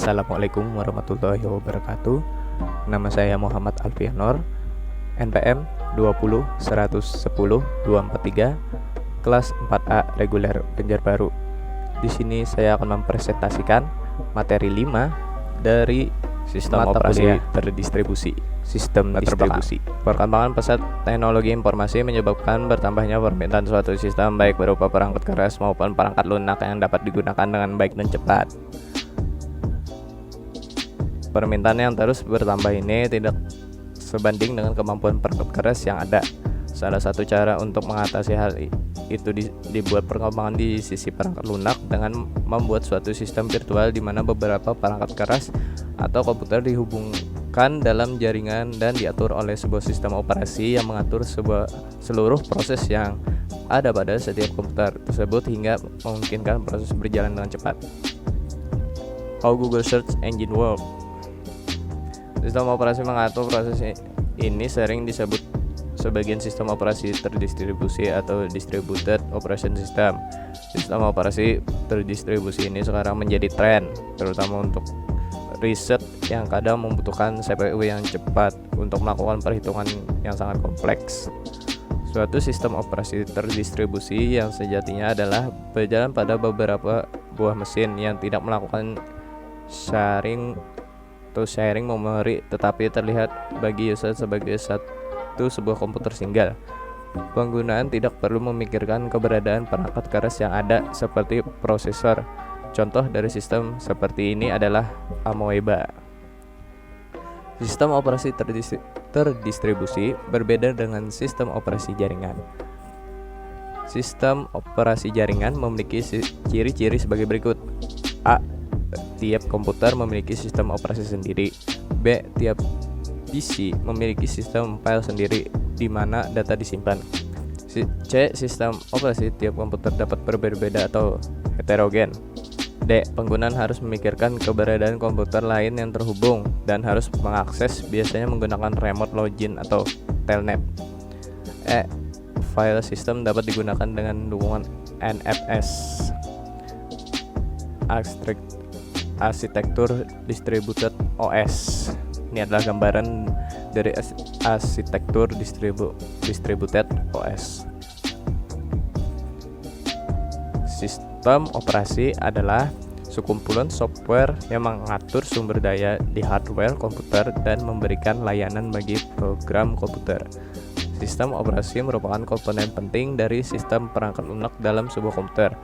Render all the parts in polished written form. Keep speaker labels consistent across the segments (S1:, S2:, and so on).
S1: Assalamualaikum warahmatullahi wabarakatuh. Nama saya Muhammad Alfianor, NPM 20 110 243, kelas 4A reguler Banjarbaru. Di sini saya akan mempresentasikan materi 5 dari sistem operasi terdistribusi. Sistem distribusi. Perkembangan pesat teknologi informasi menyebabkan bertambahnya permintaan suatu sistem baik berupa perangkat keras maupun perangkat lunak yang dapat digunakan dengan baik dan cepat. Permintaan yang terus bertambah ini tidak sebanding dengan kemampuan perangkat keras yang ada. Salah satu cara untuk mengatasi hal itu dibuat perkembangan di sisi perangkat lunak dengan membuat suatu sistem virtual di mana beberapa perangkat keras atau komputer dihubungkan dalam jaringan dan diatur oleh sebuah sistem operasi yang mengatur seluruh proses yang ada pada setiap komputer tersebut hingga memungkinkan proses berjalan dengan cepat. How Google Search Engine Work. Sistem operasi mengatur proses ini sering disebut sebagian sistem operasi terdistribusi atau distributed operation system. Sistem operasi terdistribusi ini sekarang menjadi tren, terutama untuk riset yang kadang membutuhkan CPU yang cepat untuk melakukan perhitungan yang sangat kompleks. Suatu sistem operasi terdistribusi yang sejatinya adalah berjalan pada beberapa buah mesin yang tidak melakukan sharing memori, tetapi terlihat bagi user sebagai sebuah komputer single. Penggunaan tidak perlu memikirkan keberadaan perangkat keras yang ada seperti prosesor. Contoh dari sistem seperti ini adalah Amoeba. Sistem operasi terdistribusi berbeda dengan sistem operasi jaringan. Sistem operasi jaringan memiliki ciri-ciri sebagai berikut. A. Tiap komputer memiliki sistem operasi sendiri. B. Tiap PC memiliki sistem file sendiri di mana data disimpan. C. Sistem operasi tiap komputer dapat berbeda-beda atau heterogen. D. Penggunaan harus memikirkan keberadaan komputer lain yang terhubung dan harus mengakses, biasanya menggunakan remote login atau telnet. E. File system dapat digunakan dengan dukungan NFS. Arsitektur distributed OS. Ini adalah gambaran dari arsitektur distributed OS. Sistem operasi adalah sekumpulan software yang mengatur sumber daya di hardware komputer dan memberikan layanan bagi program komputer. Sistem operasi merupakan komponen penting dari sistem perangkat lunak dalam sebuah komputer.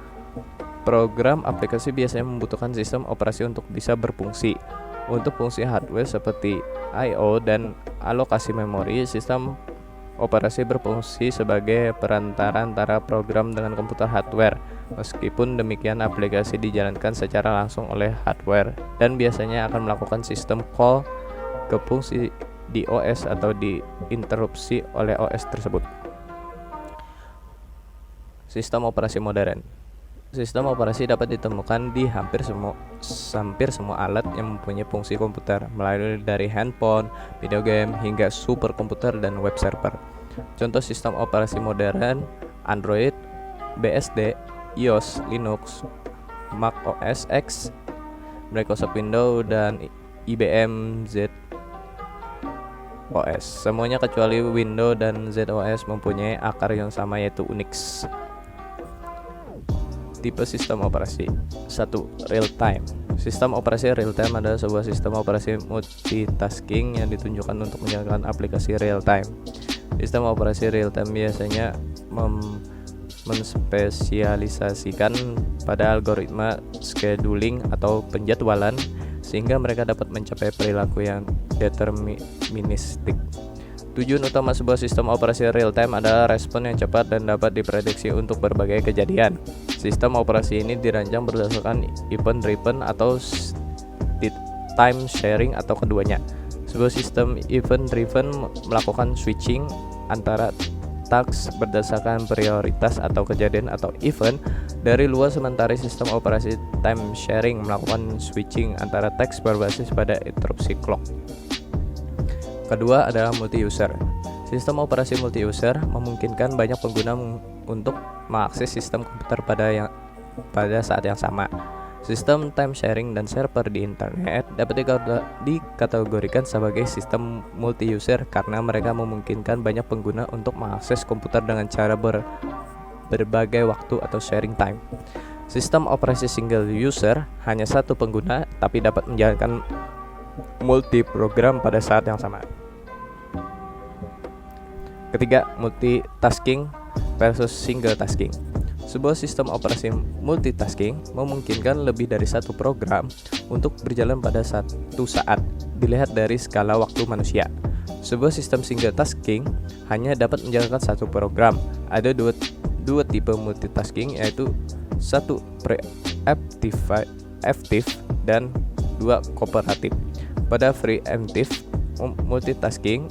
S1: Program aplikasi biasanya membutuhkan sistem operasi untuk bisa berfungsi. Untuk fungsi hardware seperti I/O dan alokasi memori, sistem operasi berfungsi sebagai perantara antara program dengan komputer hardware. Meskipun demikian, aplikasi dijalankan secara langsung oleh hardware dan biasanya akan melakukan sistem call ke fungsi di OS atau diinterupsi oleh OS tersebut. Sistem operasi modern. Sistem operasi dapat ditemukan di hampir semua alat yang mempunyai fungsi komputer, mulai dari handphone, video game, hingga superkomputer dan web server. Contoh sistem operasi modern: Android, BSD, iOS, Linux, Mac OS X, Microsoft Windows, dan IBM Z OS. Semuanya kecuali Windows dan Z OS mempunyai akar yang sama, yaitu Unix. Tipe sistem operasi. 1. Real time. Sistem operasi real time adalah sebuah sistem operasi multitasking yang ditunjukkan untuk menjalankan aplikasi real time. Sistem operasi real time biasanya menspesialisasikan pada algoritma scheduling atau penjadwalan sehingga mereka dapat mencapai perilaku yang deterministik. Tujuan utama sebuah sistem operasi real time adalah respon yang cepat dan dapat diprediksi untuk berbagai kejadian. Sistem operasi ini dirancang berdasarkan event driven atau time sharing atau keduanya. Sebuah sistem event driven melakukan switching antara task berdasarkan prioritas atau kejadian atau event dari luar, sementara sistem operasi time sharing melakukan switching antara task berbasis pada interupsi clock. Kedua adalah multi-user. Sistem operasi multi-user memungkinkan banyak pengguna untuk mengakses sistem komputer pada saat yang sama. Sistem time sharing dan server di internet dapat dikategorikan sebagai sistem multi-user karena mereka memungkinkan banyak pengguna untuk mengakses komputer dengan cara berbagai waktu atau sharing time. Sistem operasi single user hanya satu pengguna tapi dapat menjalankan multi program pada saat yang sama. Ketiga, multitasking versus single tasking. Sebuah sistem operasi multitasking memungkinkan lebih dari satu program untuk berjalan pada satu saat, dilihat dari skala waktu manusia. Sebuah sistem single tasking hanya dapat menjalankan satu program. Ada dua tipe multitasking, yaitu satu preemptive dan dua kooperatif. Pada preemptive multitasking,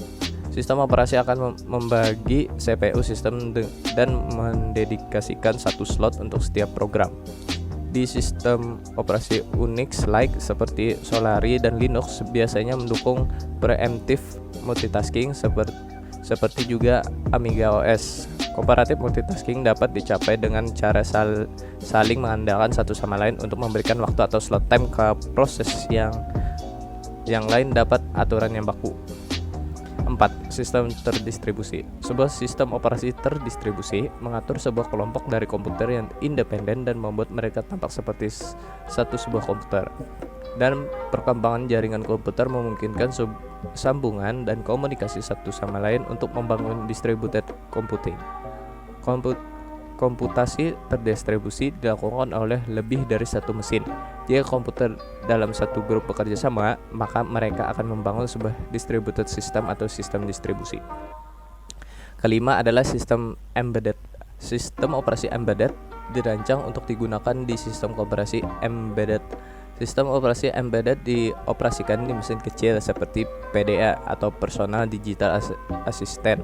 S1: sistem operasi akan membagi CPU sistem dan mendedikasikan satu slot untuk setiap program. Di sistem operasi Unix-like seperti Solaris dan Linux biasanya mendukung preemptive multitasking seperti juga Amiga OS. Kooperatif multitasking dapat dicapai dengan cara saling mengandalkan satu sama lain untuk memberikan waktu atau slot time ke proses yang lain dapat aturan yang baku. 4. Sistem terdistribusi. Sebuah sistem operasi terdistribusi mengatur sebuah kelompok dari komputer yang independen dan membuat mereka tampak seperti sebuah komputer. Dan perkembangan jaringan komputer memungkinkan sambungan dan komunikasi satu sama lain untuk membangun distributed computing. Komputasi terdistribusi dilakukan oleh lebih dari satu mesin. Jika komputer dalam satu grup bekerja sama, maka mereka akan membangun sebuah distributed system atau sistem distribusi. Kelima adalah sistem embedded. Sistem operasi embedded dirancang untuk digunakan di sistem operasi embedded. Sistem operasi embedded dioperasikan di mesin kecil seperti PDA atau Personal Digital Assistant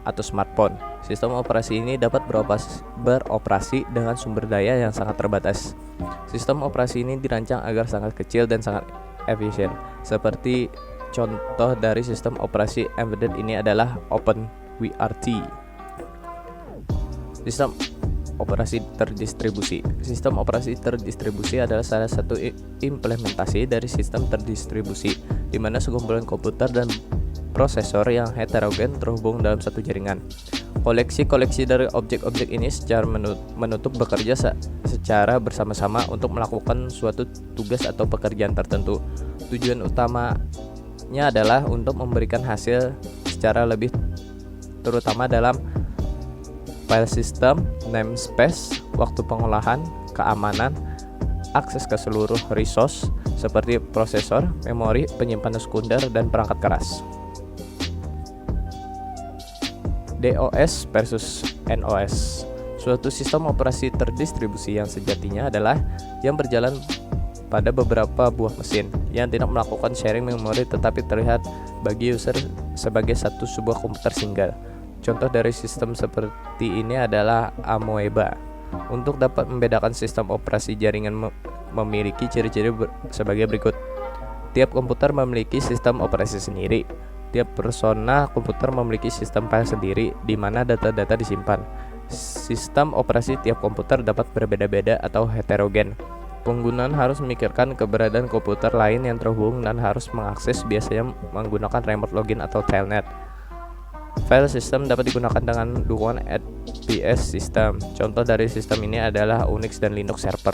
S1: atau smartphone. Sistem operasi ini dapat beroperasi dengan sumber daya yang sangat terbatas. Sistem operasi ini dirancang agar sangat kecil dan sangat efisien. Seperti contoh dari sistem operasi embedded ini adalah OpenWRT. Sistem operasi terdistribusi. Sistem operasi terdistribusi adalah salah satu implementasi dari sistem terdistribusi, di mana sekumpulan komputer dan prosesor yang heterogen terhubung dalam satu jaringan. Koleksi-koleksi dari objek-objek ini secara menutup bekerja secara bersama-sama untuk melakukan suatu tugas atau pekerjaan tertentu. Tujuan utamanya adalah untuk memberikan hasil secara lebih terutama dalam file system, namespace, waktu pengolahan, keamanan, akses ke seluruh resource seperti prosesor, memori, penyimpanan sekunder, dan perangkat keras. DOS versus NOS. Suatu sistem operasi terdistribusi yang sejatinya adalah yang berjalan pada beberapa buah mesin yang tidak melakukan sharing memori tetapi terlihat bagi user sebagai sebuah komputer single. Contoh dari sistem seperti ini adalah Amoeba. Untuk dapat membedakan sistem operasi jaringan memiliki ciri-ciri sebagai berikut. Tiap komputer memiliki sistem operasi sendiri. Tiap persona komputer memiliki sistem file sendiri di mana data-data disimpan. Sistem operasi tiap komputer dapat berbeda-beda atau heterogen. Penggunaan harus memikirkan keberadaan komputer lain yang terhubung dan harus mengakses biasanya menggunakan remote login atau telnet. File system dapat digunakan dengan dukungan SPS system. Contoh dari sistem ini adalah Unix dan Linux server.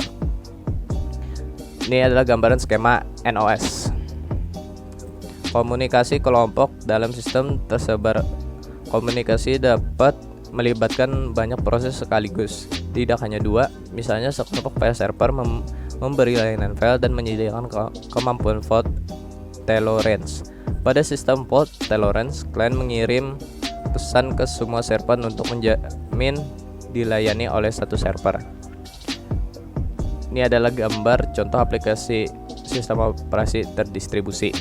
S1: Ini adalah gambaran skema NOS. Komunikasi kelompok dalam sistem tersebar. Komunikasi dapat melibatkan banyak proses sekaligus, tidak hanya dua. Misalnya sekelompok file server memberi layanan file dan menyediakan kemampuan fault tolerance. Pada sistem fault tolerance, klien mengirim pesan ke semua server untuk menjamin dilayani oleh satu server. Ini adalah gambar contoh aplikasi sistem operasi terdistribusi.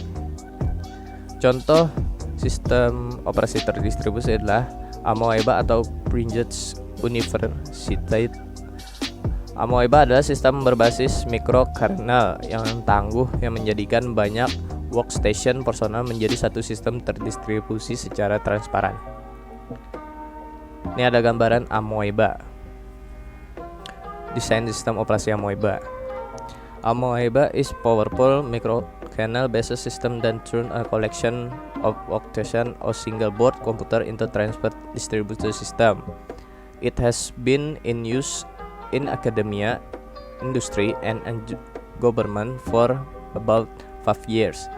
S1: Contoh sistem operasi terdistribusi adalah Amoeba atau Pringles University. Amoeba adalah sistem berbasis microkernel yang tangguh yang menjadikan banyak workstation personal menjadi satu sistem terdistribusi secara transparan. Ini ada gambaran Amoeba. Desain sistem operasi Amoeba. Amoeba is powerful microkernel based system that turn a collection of workstation or single board computer into transfer distributed system. It has been in use in academia, industry, and government for about 5 years.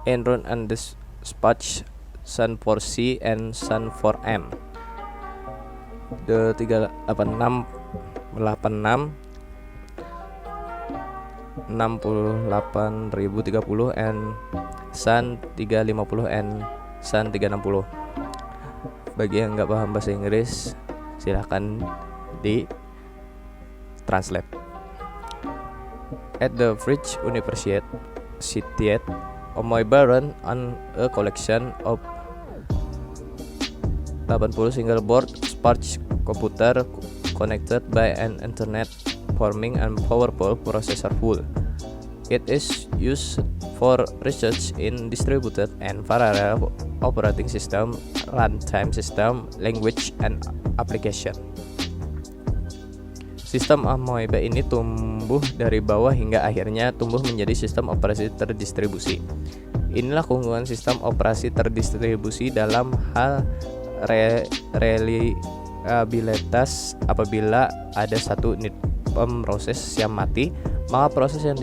S1: Enron and Dispatch, Sun 4C, and Sun 4M. The 386 86 68030 and Sun 350 and Sun 360. Bagi yang nggak paham bahasa Inggris, silahkan di translate. At the French University, Amoeba run on a collection of 80 single board Spark computer connected by an internet, forming a powerful processor pool. It is used for research in distributed and parallel operating system, runtime system, language, and application. Sistem Amoeba ini tumbuh dari bawah hingga akhirnya tumbuh menjadi sistem operasi terdistribusi. Inilah keunggulan sistem operasi terdistribusi dalam hal reliabilitas. Apabila ada satu unit pemroses yang mati, maka proses yang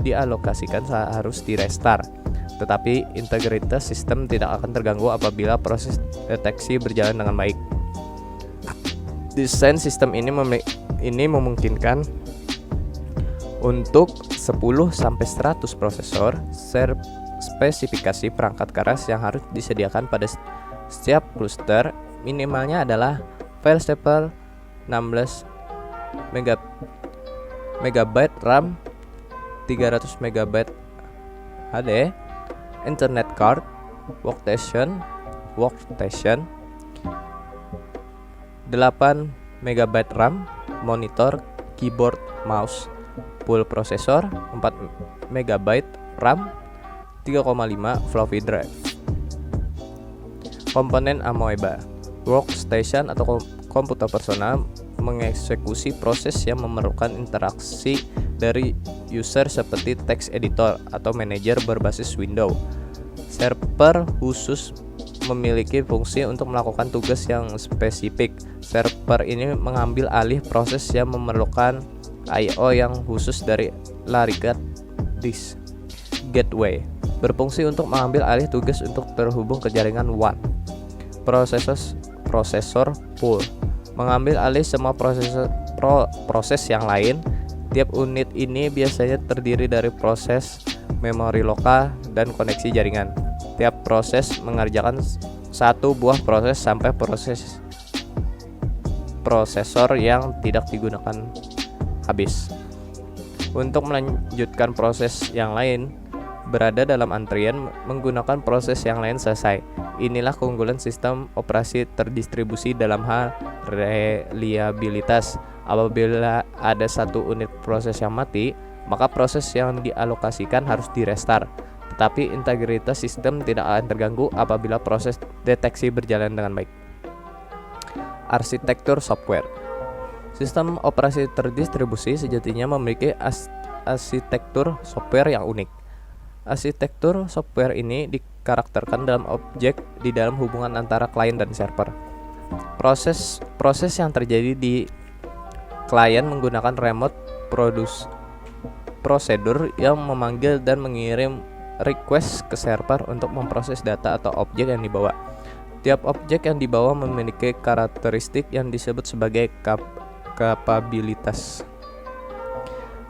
S1: dialokasikan harus direstart. Tetapi integritas sistem tidak akan terganggu apabila proses deteksi berjalan dengan baik. Desain sistem ini memungkinkan untuk 10-100 prosesor. Spesifikasi perangkat keras yang harus disediakan pada setiap cluster minimalnya adalah file stable 16 MB RAM, 300 MB HD, internet card, workstation 8 MB RAM, monitor, keyboard, mouse, full processor 4 MB RAM, 3,5 floppy drive. Komponen Amoeba. Workstation atau komputer personal mengeksekusi proses yang memerlukan interaksi dari user seperti text editor atau manager berbasis Windows. Server khusus memiliki fungsi untuk melakukan tugas yang spesifik. Server ini mengambil alih proses yang memerlukan I/O yang khusus dari Larigat Disk Gateway, berfungsi untuk mengambil alih tugas untuk terhubung ke jaringan WAN. Prosesor pool mengambil alih semua proses yang lain. Tiap unit ini biasanya terdiri dari proses, memori lokal, dan koneksi jaringan. Tiap proses mengerjakan satu buah proses sampai prosesor yang tidak digunakan habis. Untuk melanjutkan proses yang lain berada dalam antrian menggunakan proses yang lain selesai. Inilah keunggulan sistem operasi terdistribusi dalam hal reliabilitas. Apabila ada satu unit proses yang mati, maka proses yang dialokasikan harus direstart. Tetapi integritas sistem tidak akan terganggu apabila proses deteksi berjalan dengan baik. Arsitektur software. Sistem operasi terdistribusi sejatinya memiliki arsitektur software yang unik. Arsitektur software ini dikarakterkan dalam objek di dalam hubungan antara klien dan server. Proses yang terjadi di klien menggunakan remote prosedur yang memanggil dan mengirim request ke server untuk memproses data atau objek yang dibawa. Tiap objek yang dibawa memiliki karakteristik yang disebut sebagai kapabilitas.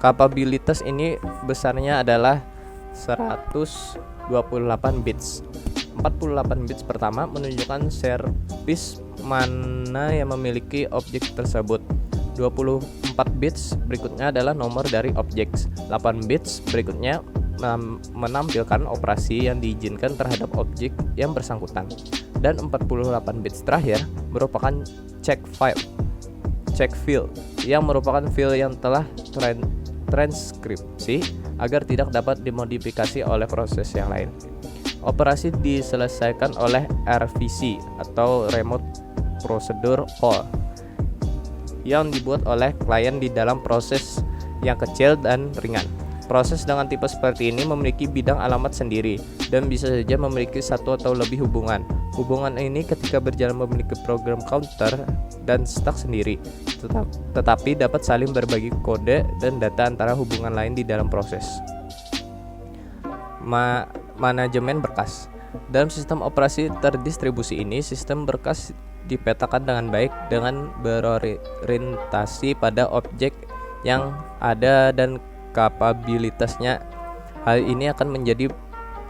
S1: Kapabilitas ini besarnya adalah 128 bits. 48 bits pertama menunjukkan service mana yang memiliki objek tersebut. 24 bits berikutnya adalah nomor dari objek. 8 bits berikutnya menampilkan operasi yang diizinkan terhadap objek yang bersangkutan. Dan 48 bits terakhir merupakan check field yang merupakan field yang telah transkripsi agar tidak dapat dimodifikasi oleh proses yang lain. Operasi diselesaikan oleh RPC atau Remote Procedure Call yang dibuat oleh klien di dalam proses yang kecil dan ringan. Proses dengan tipe seperti ini memiliki bidang alamat sendiri dan bisa saja memiliki satu atau lebih hubungan. Hubungan ini ketika berjalan memiliki program counter dan stack sendiri, tetapi dapat saling berbagi kode dan data antara hubungan lain di dalam proses. Manajemen berkas. Dalam sistem operasi terdistribusi ini, sistem berkas dipetakan dengan baik dengan berorientasi pada objek yang ada dan kapabilitasnya. Hal ini akan menjadi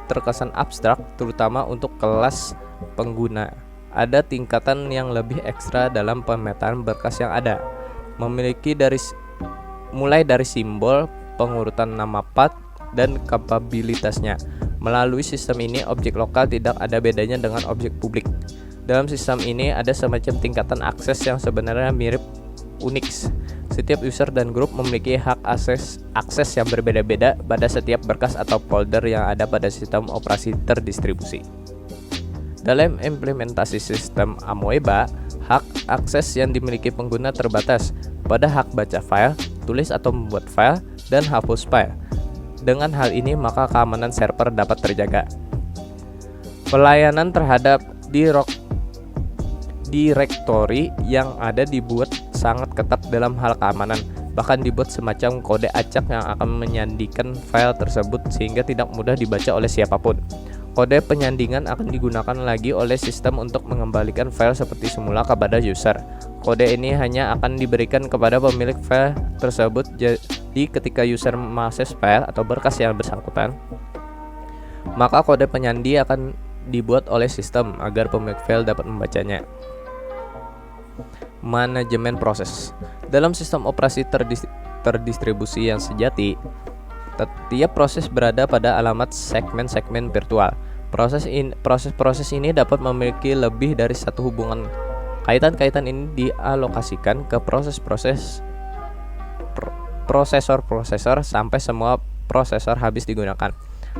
S1: terkesan abstrak, terutama untuk kelas pengguna. Ada tingkatan yang lebih ekstra dalam pemetaan berkas yang ada, mulai dari simbol, pengurutan nama path, dan kapabilitasnya. Melalui sistem ini, objek lokal tidak ada bedanya dengan objek publik. Dalam sistem ini ada semacam tingkatan akses yang sebenarnya mirip Unix. Setiap user dan grup memiliki hak akses yang berbeda-beda pada setiap berkas atau folder yang ada pada sistem operasi terdistribusi. Dalam implementasi sistem Amoeba, hak akses yang dimiliki pengguna terbatas pada hak baca file, tulis atau membuat file, dan hapus file. Dengan hal ini, maka keamanan server dapat terjaga. Pelayanan terhadap direktori yang ada dibuat sangat ketat dalam hal keamanan, bahkan dibuat semacam kode acak yang akan menyandingkan file tersebut sehingga tidak mudah dibaca oleh siapapun. Kode penyandingan akan digunakan lagi oleh sistem untuk mengembalikan file seperti semula kepada user. Kode ini hanya akan diberikan kepada pemilik file tersebut, jadi ketika user mengakses file atau berkas yang bersangkutan, maka kode penyandi akan dibuat oleh sistem agar pemilik file dapat membacanya. Manajemen proses. Dalam sistem operasi terdistribusi yang sejati, setiap proses berada pada alamat segmen-segmen virtual. Proses ini dapat memiliki lebih dari satu hubungan. Kaitan-kaitan ini dialokasikan ke prosesor sampai semua prosesor habis digunakan.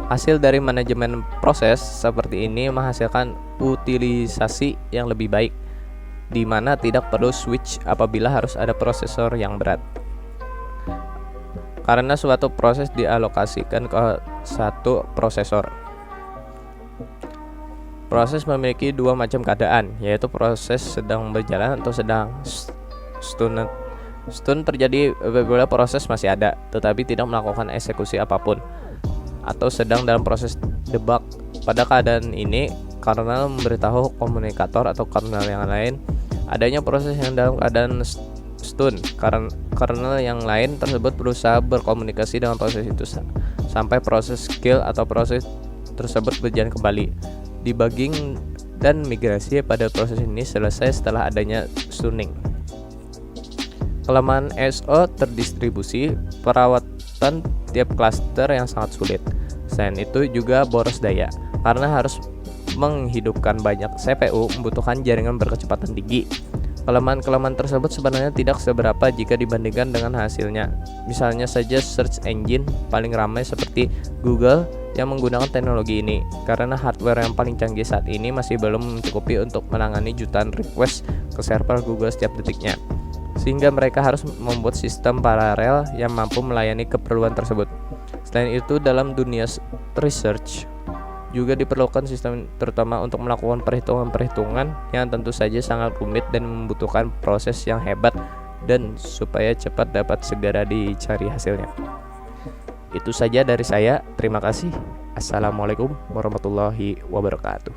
S1: Hasil dari manajemen proses seperti ini menghasilkan utilisasi yang lebih baik, di mana tidak perlu switch apabila harus ada prosesor yang berat, karena suatu proses dialokasikan ke satu prosesor. Proses memiliki dua macam keadaan, yaitu proses sedang berjalan atau sedang stun. Stun terjadi apabila proses masih ada, tetapi tidak melakukan eksekusi apapun, atau sedang dalam proses debug. Pada keadaan ini, kernel memberitahu komunikator atau kernel yang lain adanya proses yang dalam keadaan stun. Kernel yang lain tersebut berusaha berkomunikasi dengan proses itu sampai proses kill atau proses tersebut berjalan kembali. Debugging dan migrasi pada proses ini selesai setelah adanya stunning. Kelemahan ISO terdistribusi, perawatan tiap klaster yang sangat sulit. Selain itu juga boros daya, karena harus menghidupkan banyak CPU membutuhkan jaringan berkecepatan tinggi. Kelemahan-kelemahan tersebut sebenarnya tidak seberapa jika dibandingkan dengan hasilnya. Misalnya saja search engine paling ramai seperti Google yang menggunakan teknologi ini, karena hardware yang paling canggih saat ini masih belum mencukupi untuk menangani jutaan request ke server Google setiap detiknya, sehingga mereka harus membuat sistem paralel yang mampu melayani keperluan tersebut. Selain itu, dalam dunia research juga diperlukan sistem terutama untuk melakukan perhitungan-perhitungan yang tentu saja sangat rumit dan membutuhkan proses yang hebat dan supaya cepat dapat segera dicari hasilnya. Itu saja dari saya. Terima kasih. Assalamualaikum warahmatullahi wabarakatuh.